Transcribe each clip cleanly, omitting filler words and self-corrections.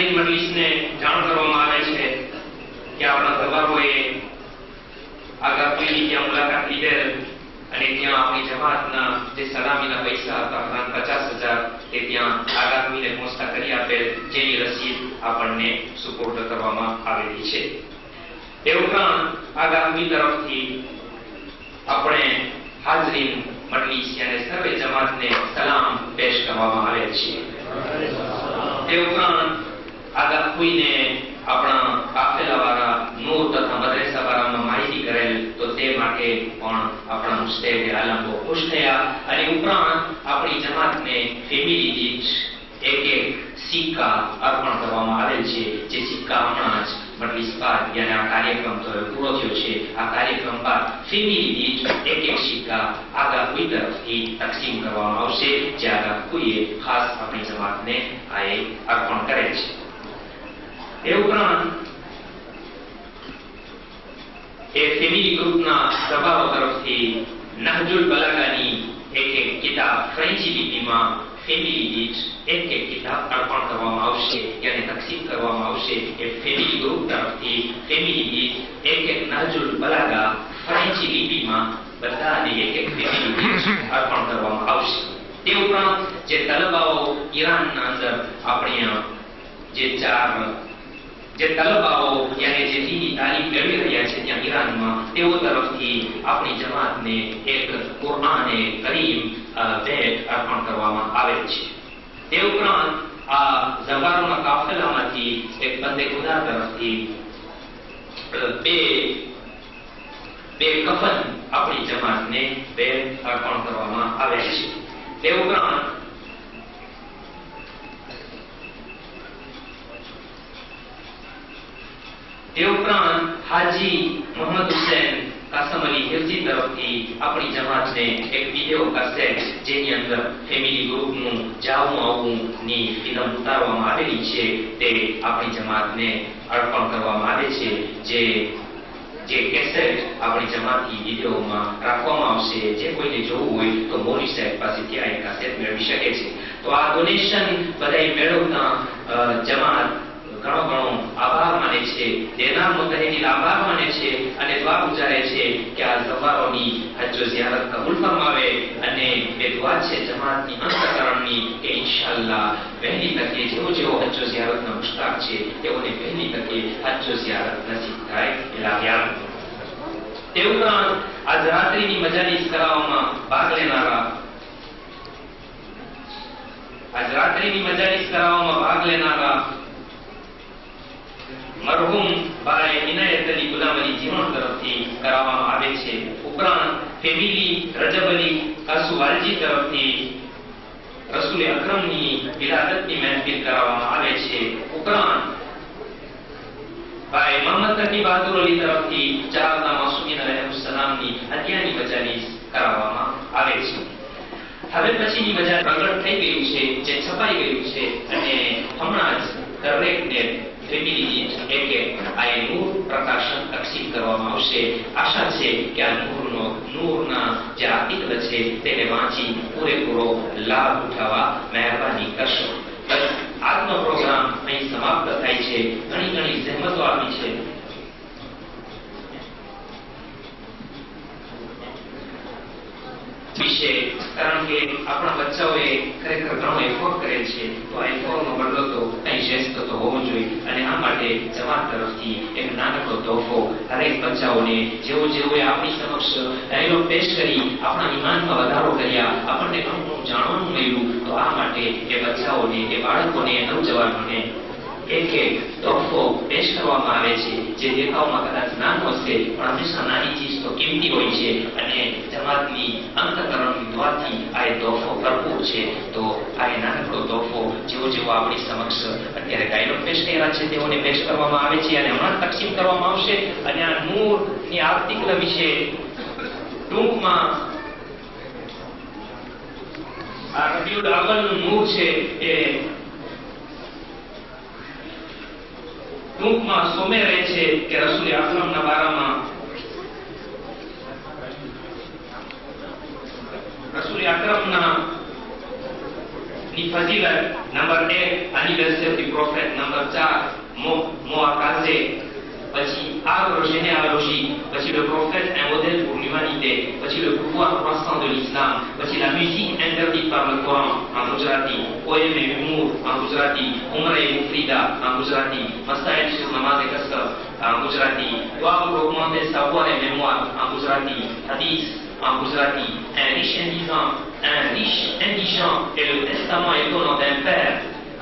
હાજરીન મજલિસને જાણ કરવામાં આવે છે કે આપણા દરબારોએ આગળ પેલી ત્યાં મુલાકાત લીધેલ અને ત્યાં આપણી જમાતના જે સલામીના પૈસા હતા 50,000 તે ત્યાં આગામીને પહોંચતા કરી આપેલ, જેની રસીદ આપણને સુપોર્દ કરવામાં આવેલી છે. એ ઉપરાંત આગામી તરફથી આપણે હાજરીન મજલિસ અને સર્વે જમાતને સલામ પેશ કરવામાં આવેલ છે. તે ઉપરાંત આગળ કોઈને આપણા કાફેલાવાળા નૂર તથા મદ્રેસાવાળામાં માહિતી કરેલ, તો તે માટે પણ આપણા મુસ્તેદ આલમ બહુ ખુશ થયા. અને ઉપરાંત આપણી જમાતને ફેમિલી દીઠ એક સિક્કા અર્પણ કરવામાં આવેલ છે, જે સિક્કા હમણાં જ મજલિસ બાદ યાની આ કાર્યક્રમ પૂરો થયો છે, આ કાર્યક્રમ બાદ ફેમિલી દીઠ એક સિક્કા આગળ કોઈ તરફથી તકસીમ કરવામાં આવશે, જે આગળ કોઈએ ખાસ આપણી જમાતને આ અર્પણ કરેલ છે. એ ઉપરાંત એ ફેમિલી ગ્રુપના દરબારો તરફથી નહજુલ બલાગાની એક કિતાબ ફ્રેન્ચી લિપિમાં ફેમિલી દીઠ એક કિતાબ અર્પણ કરવામાં આવશે, યાની તકસીમ કરવામાં આવશે. એ ફેમિલી ગ્રુપ તરફથી ફેમિલી દીઠ એક નહજુલ બલાગા ફ્રેન્ચી લિપિમાં બધાને એક ફેમિલી દીઠ અર્પણ કરવામાં આવશે. તે ઉપરાંત જે તલબાઓ ઈરાનના અંદર આપણે જે તલબાઓ યાની જે દીની તાલીમ મેળવી રહ્યા છે ત્યાં ઈરાનમાં, તેઓ તરફથી આપણી જમાતને એક કુરઆને કરીમ ભેટ અર્પણ કરવામાં આવે છે. તે ઉપરાંત આ જવારોના કાફલામાંથી એક બંદે ખુદા તરફથી બે કફન આપણી જમાતને ભેટ અર્પણ કરવામાં આવે છે. તે ઉપરાંત હાજી મોહમ્મદ હુસૈન કાસમ અલી હિરજી તરફથી આપણી જમાતને એક વિડિયો કાસેટ, જેની અંદર ફેમિલી ગ્રુપનું જાવું આવવું ની ફિલ્મ ઉતારવામાં આવેલી છે, તે આપણી જમાતને અર્પણ કરવામાં આવે છે. જે કેસેટ આપણી જમાતની વિડીયોમાં રાખવામાં આવશે, જે કોઈને જોવું હોય તો મોરી સાહેબ પાસેથી આ કાસેટ મેળવી શકે છે. તો આ ડોનેશન બધાય મેળવતા જમાત ઘણો આભાર માને છે, દેનાર મુતહિદીન આભાર માને છે અને દુઆ ગુજારે છે કે આ સફારોની હજ ઝિયારત કબૂલ ફરમાવે. અને એ દુઆ છે જમાતની અંતકરણની કે ઇન્શાઅલ્લાહ વહેલી તકે જેવો હજ ઝિયારતના મુશ્તાક છે તેઓને વહેલી તકે હજ ઝિયારત નસીબ થાય. ઇલાહિયા. તે ઉપરાંત આજ રાત્રિની મજાલિસ કરાવવામાં ભાગ લેનારા મરહુમ ભાઈ ઇનાયત અલી ગુલામ અલી જીવણ તરફથી કરાવવામાં આવે છે. ઉપરાંત ફેમિલી રજબ અલી કાસુવાલજી તરફથી રસૂલ અકરમની વિલાદતની મહેફિલ કરાવવામાં આવે છે. ઉપરાંત ભાઈ મોહમ્મદ તકી બહાદુર અલી તરફથી ચારના માસૂમીન અલૈહિસ્સલામની હત્યાની મજાલિસ કરાવવામાં આવે છે. હવે પછીની મજાલિસ પ્રગટ થઈ ગયું છે, જે છપાઈ ગયું છે, અને હમણાં જ દરેકને ફેમિલી એક નૂર પ્રકાશન તકસીમ કરવામાં આવશે. આશા છે કે આ નૂરના જે આર્ટિકલ છે તેને વાંચી પૂરેપૂરો લાભ ઉઠાવવા મહેરબાની કરશો. આજનો પ્રોગ્રામ અહીં સમાપ્ત થાય છે. ઘણી જહેમતો આપી છે. વિશે કારણ કે આપણા બચ્ચાઓએ ખરેખર ઘણો એફોર્ટ કરેલ છે, તો આ એફોર્ટનો બદલો તો કંઈ શ્રેષ્ઠ તો હોવો જોઈએ. અને આ માટે જમાત તરફથી એક નાનકડો તોહફો દરેક બચ્ચાઓને જેઓએ આપણી સમક્ષ ડાયલોગ પેશ કરી આપણા ઈમાનમાં વધારો કર્યા, આપણને ઘણું જાણવાનું મળ્યું, તો આ માટે એ બચ્ચાઓને, એ બાળકોને, નવજવાનોને એક તોહફો પેશ કરવામાં આવે છે, જે દેખાવમાં કદાચ નાનો હશે, પણ હંમેશા નાની ચીજ તો કિંમતી હોય છે. અને જમાતની અંતકરણની દુઆથી આ તોહફો ભરપૂર છે. તો આ નાનકડો તોહફો જેવો આપણી સમક્ષ અત્યારે ડાયલોગ પેશ કર્યા છે તેઓને પેશ કરવામાં આવે છે અને હમણાં તકસીમ કરવામાં આવશે. અને આ નૂરની આર્ટિકલ વિશે ટૂંકમાં આ રબીઉલ અવ્વલનું નૂર છે એ ટૂંકમાં સોમે રહે છે કે રસૂલ અકરમના બારામાં રસૂલ અકરમના ની ફઝીલત, number 1 anniversary of the prophet, number 4 મોઆકાઝે, પછી arbre généalogie, પછી le prophète un modèle pour l'humanité, પછી le pouvoir croissant de l'islam, પછી la musique interdite par le Coran en Gujarati, poème et humour en Gujarati, Umar et Mufrida en Gujarati, Masail sur namaz et qasr en Gujarati, doit pour augmenter savoir et mémoire en Gujarati, hadith en Gujarati, un riche indigent et le testament étonnant d'un père.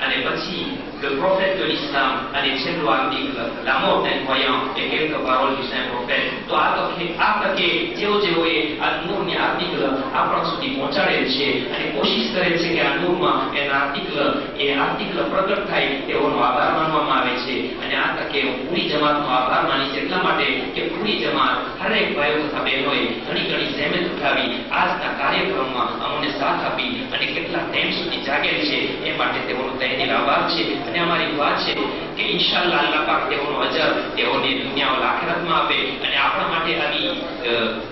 અને પછી le prophète de l'islam અને છેલ્લું article la mort d'un croyant et quelques paroles du saint prophète. તો આ તકે જેઓએ આ નૂરની article આપણા સુધી પહોંચાડેલ છે અને કોશિશ કરેલ છે કે આ નૂરમાં એના આર્ટિકલ પ્રગટ થાય તેઓનો આભાર માનવામાં આવે છે. અને આ તકે હું પૂરી જમાતનો આભાર માનીશ એટલા માટે કે પૂરી જમાત હરેક ભાઈઓ તથા બહેનોએ ઘણી ઘણી જહેમત ઉઠાવી આજના કાર્યક્રમમાં અમને સાથ આપી અને કેટલા ટાઈમ સુધી જાગેલ છે એ માટે તેઓનો તહેદીલ આભાર છે. અને અમારી વાત છે કે ઇન્શાઅલ્લાહ અલ્લાહ પાક તેઓનો અજર તેઓને દુનિયા અને આખિરતમાં આપે અને આપણા માટે આવી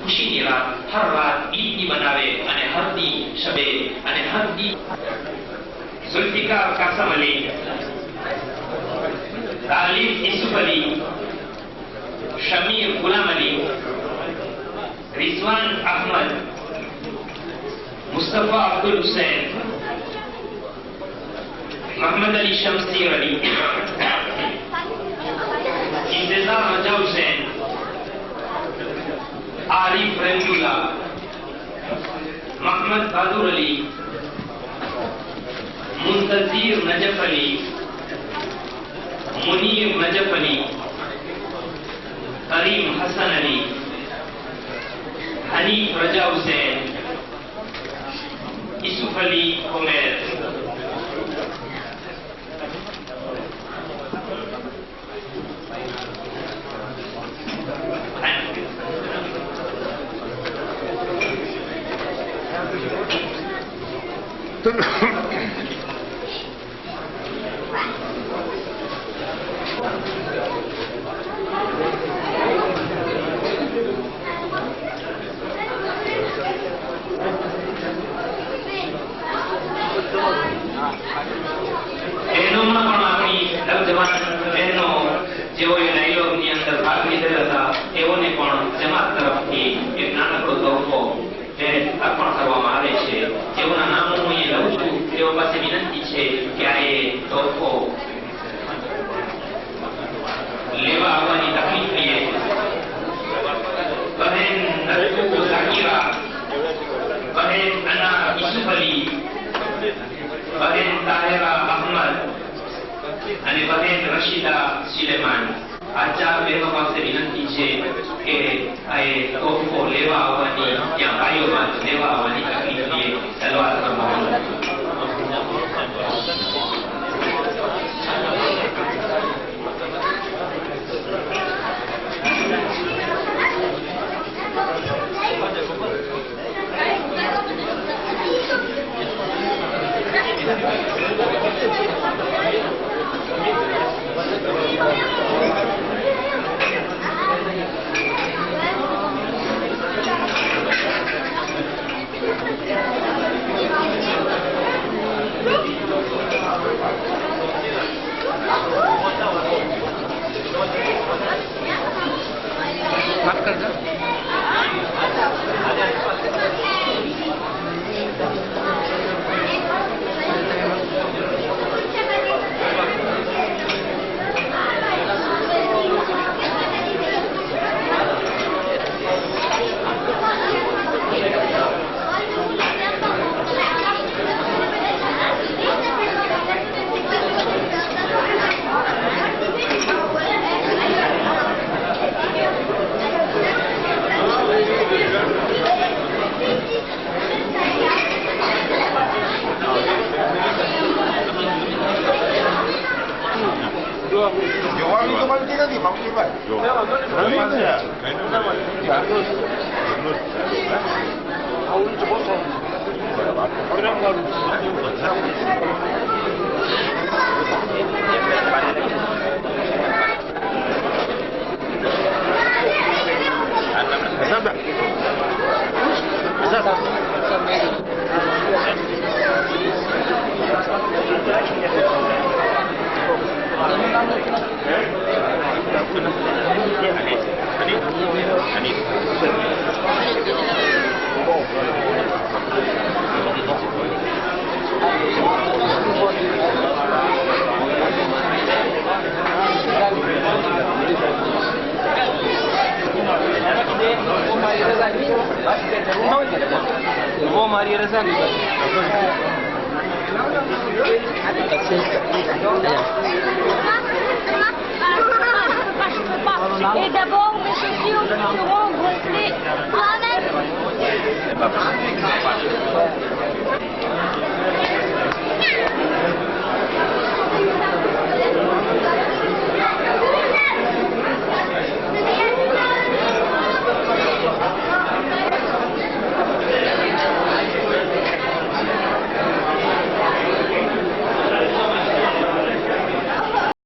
ખુશીની રાત હર રાત ઈદની બનાવે અને હર દી શબે અને હર દી ઝુલ્ફિકાર કાસમ અલી, તાલિબ યુસુફ અલી, શમીર ગુલામ અલી, રિઝવાન અહમદ, મુસ્તફા અબ્દુલ હુસૈન, मोहम्मद अली शमसी अली, इंतजार रजा हुसैन, आरिफ रंजुल्ला, मोहम्मद बहादुर अली, मुंतजीर नजफ अली, मुनीर नजफ अली, करीम हसन अली, हनीफ रजा हुसैन, यूसुफ अली उमर, અને બહેન રશીદા સુલેમાન. આ ચાર બહેનો પાસે વિનંતી છે કે આ તોહફો લેવા આવવાની ત્યાં ભાઈઓમાં લેવા આવવાની તકલીફ સલવાર કરવાની. बात कर दो. वो हमारी रजा की Et d'abord, mes chaussures seront gonflées.